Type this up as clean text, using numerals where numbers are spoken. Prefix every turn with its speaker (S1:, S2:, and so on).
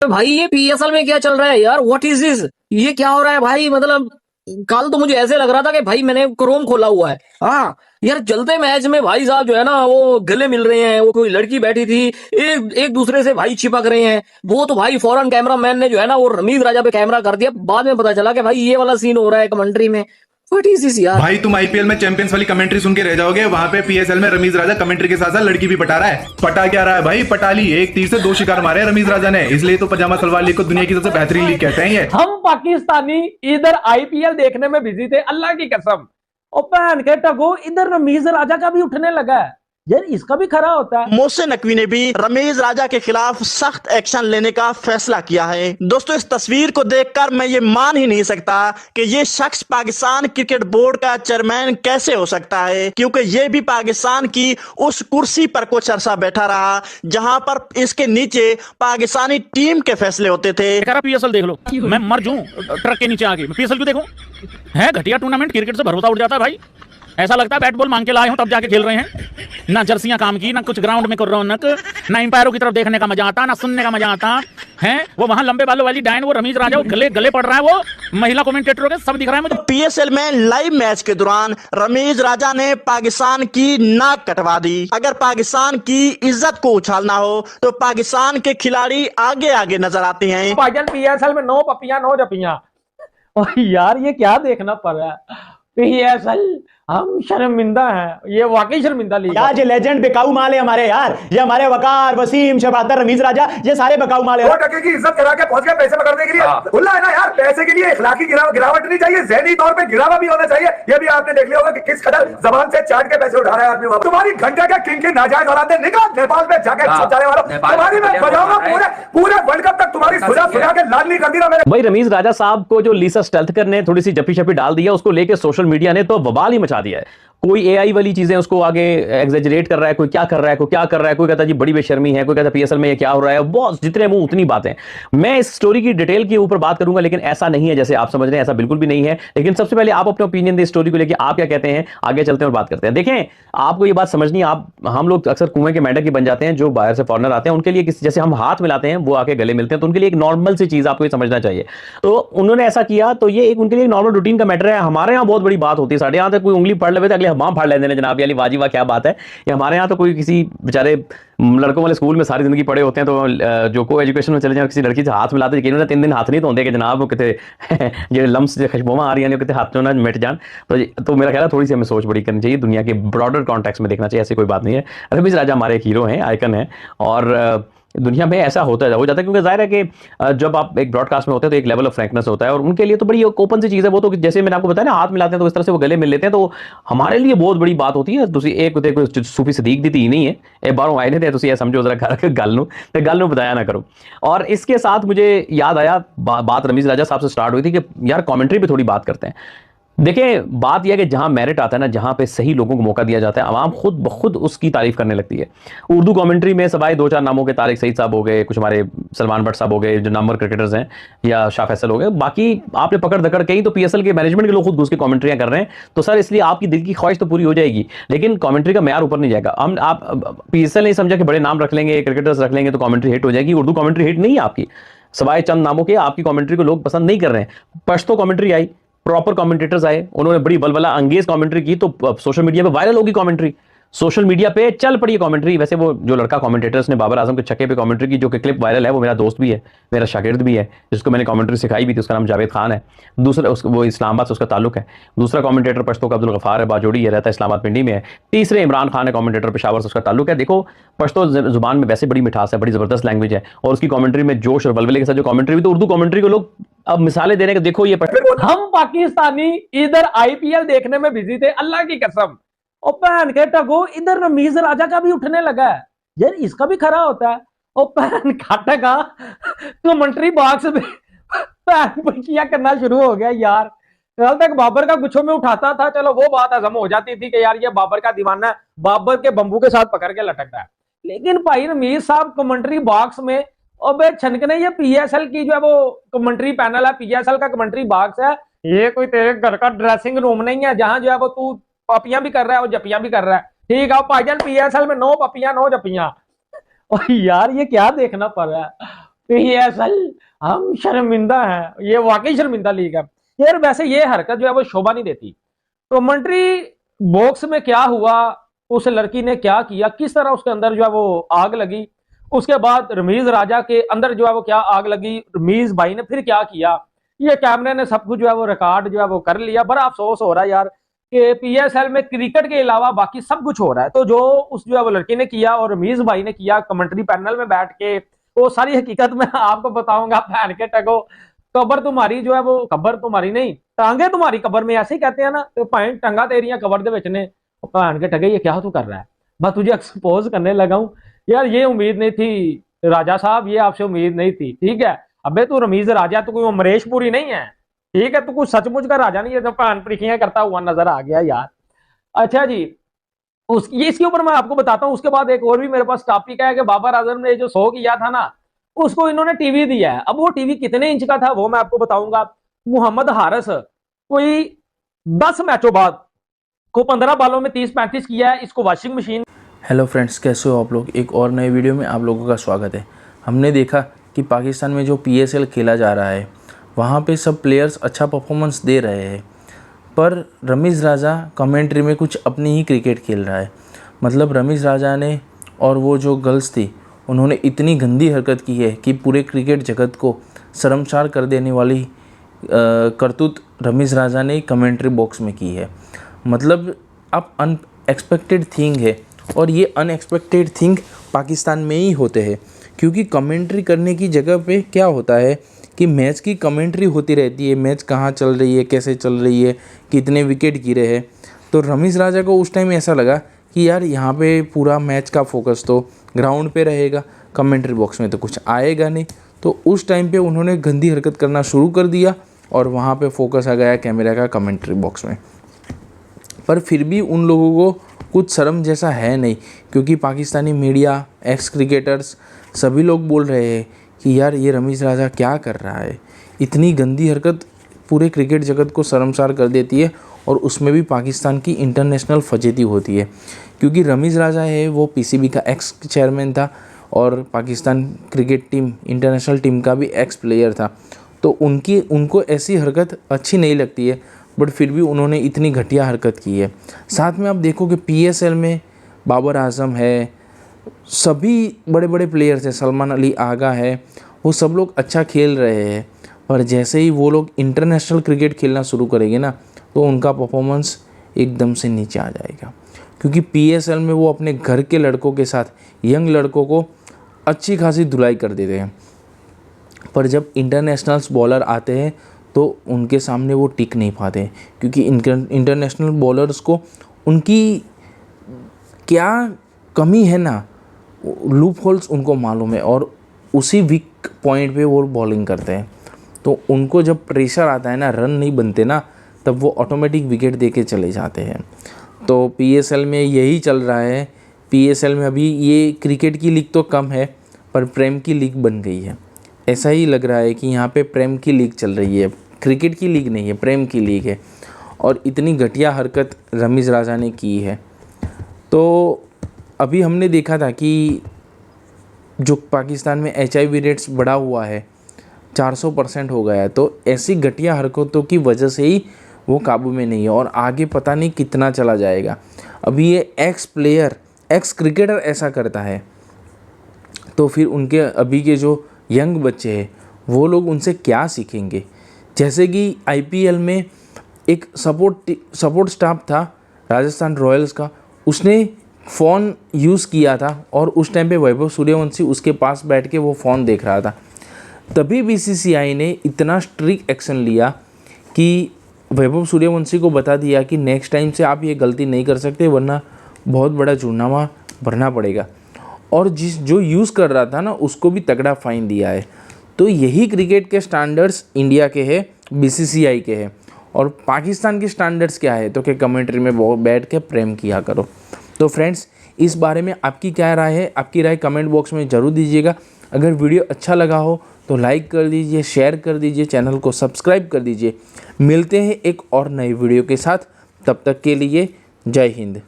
S1: भाई ये पीएसएल में क्या चल रहा है यार? What is this? ये क्या हो रहा है भाई? मतलब कल तो मुझे ऐसे लग रहा था कि भाई मैंने क्रोम खोला हुआ है। हाँ यार, चलते मैच में भाई साहब जो है ना वो गले मिल रहे हैं। वो कोई लड़की बैठी थी, एक एक दूसरे से भाई चिपक रहे हैं। वो तो भाई फौरन कैमरा मैन ने जो है ना वो रमीज राजा पे कैमरा कर दिया। बाद में पता चला कि भाई ये वाला सीन हो रहा है कमेंट्री में। व्हाट इज दिस यार?
S2: भाई तुम आईपीएल में चैंपियंस वाली कमेंट्री सुन के रह जाओगे। वहां पे पीएसएल में रमीज राजा कमेंट्री के साथ साथ लड़की भी पटा रहा है। पटा क्या रहा है भाई? पटाली। एक तीर से दो शिकार मारे रमीज राजा ने। इसलिए तो पजामा सलवार लीग को दुनिया की सबसे बेहतरीन लीग कहते हैं ये।
S3: हम पाकिस्तानी इधर आईपीएल देखने में बिजी थे, अल्लाह की कसम। और पहन के टगो इधर रमीज राजा का भी उठने लगा है यार, इसका भी खरा होता है।
S4: मोहसिन नकवी ने भी रमीज राजा के खिलाफ सख्त एक्शन लेने का फैसला किया है। दोस्तों, इस तस्वीर को देखकर मैं ये मान ही नहीं सकता कि ये शख्स पाकिस्तान क्रिकेट बोर्ड का चेयरमैन कैसे हो सकता है, क्योंकि ये भी पाकिस्तान की उस कुर्सी पर कुछ अरसा बैठा रहा जहां पर इसके नीचे पाकिस्तानी टीम के फैसले होते थे।
S5: पीएसएल देख लो, मैं मर जाऊं ट्रक के नीचे आके। पीएसएल क्यों देखूं? है घटिया टूर्नामेंट। क्रिकेट से भरोसा उठ जाता है भाई। ऐसा लगता है बैट बॉल मांग के लाए हो तब जाके खेल रहे हैं। ना जर्सियां काम की, ना कुछ ग्राउंड में रौनक, ना अंपायरों की तरफ देखने का मजा आता, ना सुनने का मजा आता है। वो वहां लंबे बालों वाली डायन, वो रमीज राजा, वो गले गले पड़ रहा है। वो महिला कमेंटेटरों के सब दिख रहा है मुझे।
S4: पीएसएल में लाइव मैच के दौरान रमीज राजा ने पाकिस्तान की नाक कटवा दी। अगर पाकिस्तान की इज्जत को उछालना हो तो पाकिस्तान के खिलाड़ी आगे आगे नजर आते हैं।
S3: भाईजान पीएसएल में 9 पपियां 9 जपियां। और यार ये क्या देखना पड़ रहा है? पीएसएल हम शर्मिंदा हैं, ये वाकई शर्मिंदा लीग
S6: यार। ये लेजेंड बेकाऊ माल है हमारे यार। ये हमारे वकार, वसीम, शबातर, रमीज राजा, ये सारे बेकाऊ माल है।
S7: 2 टके की इज्जत करा के पहुंच गए पैसे पकड़ने के लिए। खुला है ना यार, पैसे के लिए इखलाकी गिरावट नहीं चाहिए, ज़हनी तौर पे गिरावा भी होना चाहिए। ये भी आपने देख लिया होगा कि किस कदर जबान से चाट के पैसे उठा रहा है आदमी। तुम्हारी घंटे के किंग की नाजायज औलादे निकाल नेपाल में जाके जाने वाला तुम्हारी मैं बजाऊंगा। पूरे वर्ल्ड कप तक तुम्हारी सुझा के लाल नहीं कर दी ना मैंने।
S8: भाई रमीज राजा साहब को जो लीसा स्टेल्थकर ने थोड़ी सी जपी शपी डाल दिया, उसको लेके सोशल मीडिया ने तो बवाल ही मचा दिया है। कोई एआई वाली चीजें उसको आगे एग्जेजरेट कर रहा है, कोई क्या कर रहा है, कोई क्या कर रहा है, कोई कहता है जी बड़ी बेशर्मी है, कोई कहता है पीएसएल में ये क्या हो रहा है। बहुत जितने मुंह उतनी बातें। मैं इस स्टोरी की डिटेल के ऊपर बात करूंगा, लेकिन ऐसा नहीं है जैसे आप समझ रहे हैं, ऐसा बिल्कुल भी नहीं है। लेकिन सबसे पहले आप अपने ओपिनियन दें स्टोरी को लेकर, आप क्या कहते हैं, आगे चलते हैं और बात करते हैं। देखें, आपको ये बात समझनी है, आप हम लोग अक्सर कुएं के मेंढक ही बन जाते हैं। जो बाहर से फॉरनर आते हैं उनके लिए जैसे हम हाथ मिलाते हैं, वो आके गले मिलते हैं, तो उनके लिए एक नॉर्मल सी चीज आपको ये समझना चाहिए। तो उन्होंने ऐसा किया, तो ये एक उनके लिए नॉर्मल रूटीन का मैटर है। हमारे यहाँ बहुत बड़ी बात होती है, साढ़े यहाँ तक कोई उंगली फाड़ ले तो अगले हम फाड़ लेते हैं जनाब, यानी वाजी वाह क्या बात है। ये हमारे यहाँ तो कोई किसी बेचारे लड़कों वाले स्कूल में सारी जिंदगी पढ़े होते हैं, तो जो को एजुकेशन में चले जाए किसी लड़की से हाथ मिलाते हैं, इन्होंने 3 दिन हाथ नहीं धोते कि जनाब वो कितने जो लम्स जो खुशबुआ आ रही है कितने हाथ ना मिट जान। तो मेरा ख्याल है थोड़ी सी हमें सोच बड़ी करनी चाहिए, दुनिया के ब्रॉडर कॉन्टेक्स्ट में देखना चाहिए। ऐसी कोई बात नहीं है। रमीज राजा हमारे एक हीरो हैं, आइकन है, और दुनिया में ऐसा हो जाता है, क्योंकि जाहिर है कि जब आप एक ब्रॉडकास्ट में होते हैं तो एक लेवल ऑफ फ्रैंकनेस होता है, और उनके लिए तो बड़ी ओपन सी चीज़ है। वो तो जैसे मैंने आपको बताया ना, हाथ मिलाते हैं तो इस तरह से वो गले मिल लेते हैं, तो हमारे लिए बहुत बड़ी बात होती है। दूसरी एक देखो सूफी सदीक दी थी नहीं है, एक बार आए थे, तो समझो जरा गल नू बताया ना करो। और इसके साथ मुझे याद आया बात रमीज राजा साहब से स्टार्ट हुई थी कि यार कॉमेंट्री पे थोड़ी बात करते हैं। देखें, बात यह है कि जहां मेरिट आता है ना, जहां पे सही लोगों को मौका दिया जाता है, आवाम खुद ब खुद उसकी तारीफ करने लगती है। उर्दू कमेंट्री में सवाए 2-4 नामों के, तारिक सईद साहब हो गए, कुछ हमारे सलमान भट्ट साहब हो गए जो नंबर क्रिकेटर्स हैं, या शाह फैसल हो गए, बाकी आपने पकड़ दकड़ कहीं तो पीएसएल के मैनेजमेंट के लोग खुद घुस के कमेंट्रियां कर रहे हैं। तो सर इसलिए आपकी दिल की ख्वाहिश तो पूरी हो जाएगी, लेकिन कमेंट्री का म्यार ऊपर नहीं जाएगा। हम आप पीएसएल नहीं समझा कि बड़े नाम रख लेंगे, क्रिकेटर्स रख लेंगे तो कमेंट्री हिट हो जाएगी। उर्दू कमेंट्री हिट नहीं है आपकी, सवाए चंद नामों के आपकी कमेंट्री को लोग पसंद नहीं कर रहे हैं। पश्तो कमेंट्री आई, प्रॉपर कमेंटेटर्स आए, उन्होंने बड़ी बलबला अंगेज कमेंट्री की, तो सोशल मीडिया पे वायरल होगी कमेंट्री, सोशल मीडिया पे चल पड़ी कमेंट्री। वैसे वो जो लड़का कमेंटेटर्स ने बाबर आजम के छक्के पे कमेंट्री की, जो कि क्लिप वायरल है, वो मेरा दोस्त भी है, मेरा शागिर्द भी है, जिसको मैंने कमेंट्री सिखाई भी थी। उसका नाम जावेद खान है। दूसरा वो इस्लामाबाद से उसका ताल्लुक है। दूसरा कमेंटेटर पश्तो का अब्दुल गफार है, बाजोड़ी, ये रहता है इस्लामाबाद पिंडी में है। तीसरे इमरान खान है कमेंटेटर, पेशावर से उसका ताल्लुक है। देखो, पश्तो जुबान में वैसे बड़ी मिठास है, बड़ी जबरदस्त लैंग्वेज है, और उसकी कमेंट्री में जोश और बलबले के साथ जो कमेंट्री हुई, तो उर्दू कमेंट्री को लोग अब मिसालें देने के, देखो ये
S3: हम पाकिस्तानी इधर आईपीएल देखने में बिजी थे, अल्लाह की कसम। और पहन के टगो इधर रमीज राजा का भी उठने लगा है यार, इसका भी खरा होता है। और पहन खाटा का कमेंट्री बॉक्स में पहन पकिया करना शुरू हो गया यार। कल तक बाबर का गुच्छों में उठाता था, चलो वो बात हजम हो जाती थी कि यार ये बाबर का दीवाना है, बाबर के बंबू के साथ पकड़ के लटकता है। लेकिन भाई रमीज साहब कमेंट्री बॉक्स में, और छनकने ये पीएसएल की जो है वो कमेंट्री पैनल है, पीएसएल का कमेंट्री बॉक्स है, ये कोई तेरे घर का ड्रेसिंग रूम नहीं है जहां जो है वो तू पपियां भी कर रहा है और जपियां भी कर रहा है। ठीक है भाईजान, पीएसएल में 9 पपियां 9 जपियां। और यार ये क्या देखना पड़ रहा है? PSL हम शर्मिंदा हैं, ये वाकई शर्मिंदा लीग है यार। वैसे ये हरकत जो है वो शोभा नहीं देती। कमेंट्री बॉक्स में क्या हुआ, उस लड़की ने क्या किया, किस तरह उसके अंदर जो है वो आग लगी, उसके बाद रमीज राजा के अंदर जो है वो क्या आग लगी, रमीज भाई ने फिर क्या किया, ये कैमरे ने सब कुछ जो है वो रिकॉर्ड जो है वो कर लिया। बड़ा अफसोस हो रहा है यार कि PSL में क्रिकेट के अलावा बाकी सब कुछ हो रहा है। तो जो उस जो है वो लड़की ने किया और रमीज भाई ने किया कमेंट्री पैनल में बैठ के, वो सारी हकीकत मैं आपको बताऊंगा। पहन के टको, कबर तुम्हारी जो है वो, कबर तुम्हारी नहीं, टांगे तुम्हारी कबर में, ऐसे ही कहते हैं ना। तो भाई टंगा तेरियां कबर दे विच ने, भैन के टके ये क्या तू कर रहा है, बस तुझे एक्सपोज करने लगा हूं यार। ये उम्मीद नहीं थी राजा साहब, ये आपसे उम्मीद नहीं थी, ठीक है। अबे तू रमीज राजा, तू कोई अमरीश पुरी नहीं है, ठीक है। तू कुछ सचमुच का राजा नहीं है, तो भैन प्रीखियां करता हुआ नजर आ गया यार। अच्छा जी, ये इसके ऊपर मैं आपको बताता हूँ। उसके बाद एक और भी मेरे पास टॉपिक है कि बाबर आजम ने जो शो किया था ना, उसको इन्होंने टीवी दिया है। अब वो टीवी कितने इंच का था वो मैं आपको बताऊंगा। मोहम्मद हारिस कोई 10 मैचों बाद को 15 बालों में 30-35 किया है, इसको वॉशिंग मशीन।
S9: हेलो फ्रेंड्स, कैसे हो आप लोग। एक और नए वीडियो में आप लोगों का स्वागत है। हमने देखा कि पाकिस्तान में जो PSL खेला जा रहा है वहाँ पे सब प्लेयर्स अच्छा परफॉर्मेंस दे रहे हैं, पर रमीज़ राजा कमेंट्री में कुछ अपनी ही क्रिकेट खेल रहा है। मतलब रमीज़ राजा ने और वो जो गर्ल्स थी उन्होंने इतनी गंदी हरकत की है कि पूरे क्रिकेट जगत को शर्मसार कर देने वाली करतूत रमीज़ राजा ने कमेंट्री बॉक्स में की है। मतलब अब अनएक्सपेक्टेड थिंग है, और ये अनएक्सपेक्टेड थिंग पाकिस्तान में ही होते हैं, क्योंकि कमेंट्री करने की जगह पे क्या होता है कि मैच की कमेंट्री होती रहती है, मैच कहाँ चल रही है, कैसे चल रही है, कितने विकेट गिरे हैं। तो रमीज़ राजा को उस टाइम ऐसा लगा कि यार यहाँ पे पूरा मैच का फोकस तो ग्राउंड पे रहेगा, कमेंट्री बॉक्स में तो कुछ आएगा नहीं। तो उस टाइम पे उन्होंने गंदी हरकत करना शुरू कर दिया और वहाँ पे फोकस आ गया कैमरा का कमेंट्री बॉक्स में। पर फिर भी उन लोगों को कुछ शर्म जैसा है नहीं, क्योंकि पाकिस्तानी मीडिया, एक्स क्रिकेटर्स सभी लोग बोल रहे हैं कि यार ये रमीज़ राजा क्या कर रहा है। इतनी गंदी हरकत पूरे क्रिकेट जगत को शर्मसार कर देती है, और उसमें भी पाकिस्तान की इंटरनेशनल फजीती होती है। क्योंकि रमीज़ राजा है वो PCB का एक्स चेयरमैन था और Pakistan cricket team international team का भी एक्स प्लेयर था। तो उनको ऐसी हरकत अच्छी नहीं लगती है, बट फिर भी उन्होंने इतनी घटिया हरकत की है। साथ में आप देखो कि PSL में बाबर आजम है, सभी बड़े बड़े प्लेयर्स हैं, सलमान अली आगा है, वो सब लोग अच्छा खेल रहे हैं। पर जैसे ही वो लोग इंटरनेशनल क्रिकेट खेलना शुरू करेंगे ना, तो उनका परफॉर्मेंस एकदम से नीचे आ जाएगा। क्योंकि PSL में वो अपने घर के लड़कों के साथ, यंग लड़कों को अच्छी खासी धुलाई कर देते हैं, पर जब इंटरनेशनल्स बॉलर आते हैं तो उनके सामने वो टिक नहीं पाते। क्योंकि इंटरनेशनल बॉलर्स को उनकी क्या कमी है ना, लूप होल्स उनको मालूम है, और उसी वीक पॉइंट पे वो बॉलिंग करते हैं। तो उनको जब प्रेशर आता है ना, रन नहीं बनते ना, तब वो ऑटोमेटिक विकेट दे के चले जाते हैं। तो PSL में यही चल रहा है। PSL में अभी ये क्रिकेट की लीग तो कम है, पर प्रेम की लीग बन गई है। ऐसा ही लग रहा है कि यहाँ पे प्रेम की लीग चल रही है, क्रिकेट की लीग नहीं है, प्रेम की लीग है। और इतनी घटिया हरकत रमीज़ राजा ने की है। तो अभी हमने देखा था कि जो पाकिस्तान में HIV रेट्स बढ़ा हुआ है, 400% हो गया है। तो ऐसी घटिया हरकतों की वजह से ही वो काबू में नहीं है, और आगे पता नहीं कितना चला जाएगा। अभी ये एक्स प्लेयर, एक्स क्रिकेटर ऐसा करता है, तो फिर उनके अभी के जो यंग बच्चे हैं वो लोग उनसे क्या सीखेंगे। जैसे कि IPL में एक सपोर्ट स्टाफ था राजस्थान रॉयल्स का, उसने फ़ोन यूज़ किया था, और उस टाइम पे वैभव सूर्यवंशी उसके पास बैठ के वो फ़ोन देख रहा था। तभी BCCI ने इतना स्ट्रिक्ट एक्शन लिया कि वैभव सूर्यवंशी को बता दिया कि नेक्स्ट टाइम से आप ये गलती नहीं कर सकते, वरना बहुत बड़ा जुर्माना भरना पड़ेगा। और जो यूज़ कर रहा था ना, उसको भी तगड़ा फ़ाइन दिया है। तो यही क्रिकेट के स्टैंडर्ड्स इंडिया के हैं, BCCI के हैं। और पाकिस्तान के स्टैंडर्ड्स क्या है, तो कि कमेंट्री में बैठ के प्रेम किया करो। तो फ्रेंड्स, इस बारे में आपकी क्या राय है, आपकी राय कमेंट बॉक्स में ज़रूर दीजिएगा। अगर वीडियो अच्छा लगा हो तो लाइक कर दीजिए, शेयर कर दीजिए, चैनल को सब्सक्राइब कर दीजिए। मिलते हैं एक और नई वीडियो के साथ, तब तक के लिए जय हिंद।